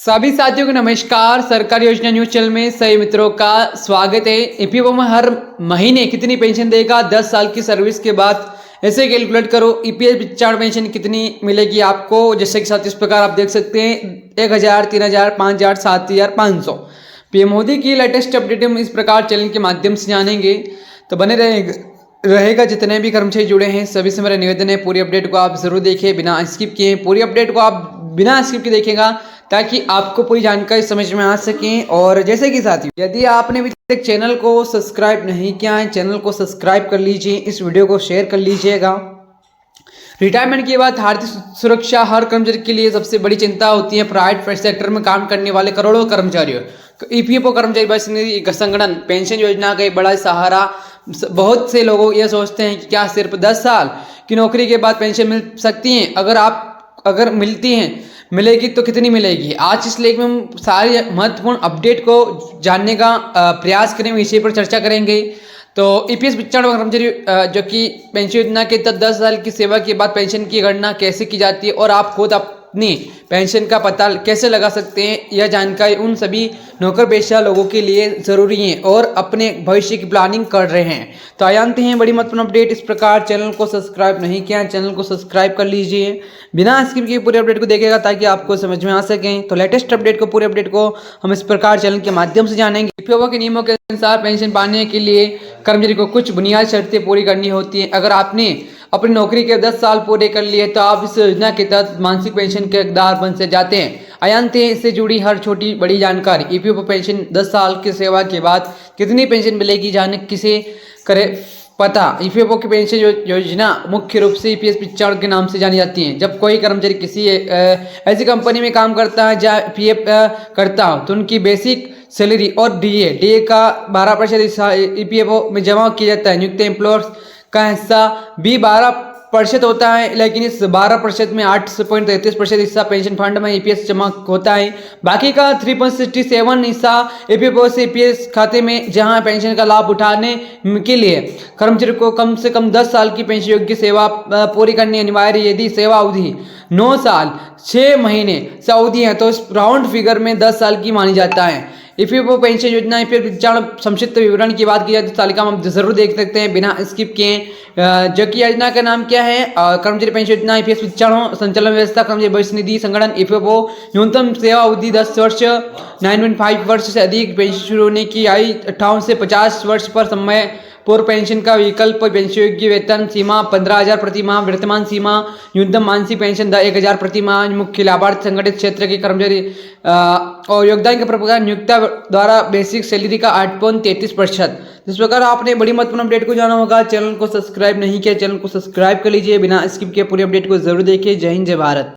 सभी साथियों को नमस्कार। सरकारी योजना न्यूज चैनल में सभी मित्रों का स्वागत है। ईपीएफओ में हर महीने कितनी पेंशन देगा 10 साल की सर्विस के बाद, ऐसे कैलकुलेट करो। ईपीएफ चार्ट पेंशन कितनी मिलेगी आपको, जैसे कि साथ इस प्रकार आप देख सकते हैं 1000, 3000, 5000, 7500। पीएम मोदी की लेटेस्ट अपडेट हम इस प्रकार चैनल के माध्यम से जानेंगे, तो बने रहेगा। जितने भी कर्मचारी जुड़े हैं सभी से मेरा निवेदन है, पूरी अपडेट को आप जरूर देखिए बिना स्किप किए। पूरी अपडेट को आप बिना स्किप के देखेगा ताकि आपको पूरी जानकारी समझ में आ सके। और जैसे कि साथियों, यदि आपने अभी तक चैनल को सब्सक्राइब नहीं किया है, चैनल को सब्सक्राइब कर लीजिए, इस वीडियो को शेयर कर लीजिएगा। रिटायरमेंट के बाद आर्थिक सुरक्षा हर कर्मचारी के लिए सबसे बड़ी चिंता होती है। प्राइवेट सेक्टर में काम करने वाले करोड़ों कर्मचारियों ईपीएफओ कर्मचारी भविष्य निधि संगठन पेंशन योजना का एक बड़ा सहारा। बहुत से लोग ये सोचते हैं कि क्या सिर्फ 10 साल की नौकरी के बाद पेंशन मिल सकती है। अगर मिलती हैं, मिलेगी तो कितनी मिलेगी। आज इस लेख में हम सारी महत्वपूर्ण अपडेट को जानने का प्रयास करेंगे, विषय पर चर्चा करेंगे। तो ईपीएस विचार कर्मचारी जो कि पेंशन योजना के तहत 10 साल की सेवा के बाद पेंशन की गणना कैसे की जाती है और आप खुद अपनी पेंशन का पता कैसे लगा सकते हैं, यह जानकारी उन सभी नौकर पेशा लोगों के लिए ज़रूरी है और अपने भविष्य की प्लानिंग कर रहे हैं। तो जानते हैं बड़ी महत्वपूर्ण अपडेट। इस प्रकार चैनल को सब्सक्राइब नहीं किया, चैनल को सब्सक्राइब कर लीजिए, बिना स्किप किए पूरे अपडेट को देखेगा ताकि आपको समझ में आ सकें। तो लेटेस्ट अपडेट को, पूरे अपडेट को हम इस प्रकार चैनल के माध्यम से जानेंगे। ईपीएफओ के नियमों के अनुसार पेंशन पाने के लिए कर्मचारी को कुछ बुनियादी शर्तें पूरी करनी होती हैं। अगर आपने अपनी नौकरी के 10 साल पूरे कर लिए तो आप इस योजना के तहत मासिक पेंशन के हकदार बन से जाते हैं। जानते हैं इससे जुड़ी हर छोटी बड़ी जानकारी। ईपीएफओ पेंशन 10 साल की सेवा के बाद कितनी पेंशन मिलेगी, जाने किसे करे पता। ईपीएफओ की पेंशन योजना मुख्य रूप से ईपीएस 95 के नाम से जानी जाती है। जब कोई कर्मचारी किसी ऐसी कंपनी में काम करता है जहाँ पीएफ करता हो तो उनकी बेसिक सैलरी और डीए का 12% हिस्सा ईपीएफओ में जमा किया जाता है। नियुक्त एम्प्लॉयर्स का हिस्सा भी 12% होता है, लेकिन इस 12% में 8.33% हिस्सा पेंशन फंड में ईपीएस जमा होता है। बाकी का 3.67 हिस्सा ईपीएफओ से ईपीएस खाते में, जहां पेंशन का लाभ उठाने के लिए कर्मचारी को कम से कम 10 साल की पेंशन योग्य सेवा पूरी करनी अनिवार्य। यदि सेवा अवधि 9 साल 6 महीने से अवधि है तो इस राउंड फिगर में 10 साल की मानी जाता है। ईपीएफओ पेंशन योजना संक्षिप्त विवरण की बात की जाए तो तालिका में आप जरूर देख सकते हैं बिना स्किप किए। जो कि योजना का नाम क्या है, कर्मचारी पेंशन योजना ईपीएस संचालन व्यवस्था कर्मचारी भविष्य निधि संगठन। ईपीएफओ न्यूनतम सेवा अवधि 10 वर्ष, 9.5 वर्ष से अधिक पेंशन शुरू होने की आयु 58 से 50 वर्ष पर समय पूर्व पेंशन का विकल्प। पेंशन योग्य वेतन सीमा 15,000 प्रति माह, वर्तमान सीमा न्यूनतम मासिक पेंशन 1,000 प्रति माह। मुख्य लाभार्थी संगठित क्षेत्र के कर्मचारी और योगदान के प्रकार नियोक्ता द्वारा बेसिक सैलरी का 8.33%। जिस प्रकार आपने बड़ी महत्वपूर्ण अपडेट को जाना होगा, चैनल को सब्सक्राइब नहीं किया, चैनल को सब्सक्राइब कर लीजिए, बिना स्किप किए पूरी अपडेट को जरूर देखिए। जय हिंद, जय भारत।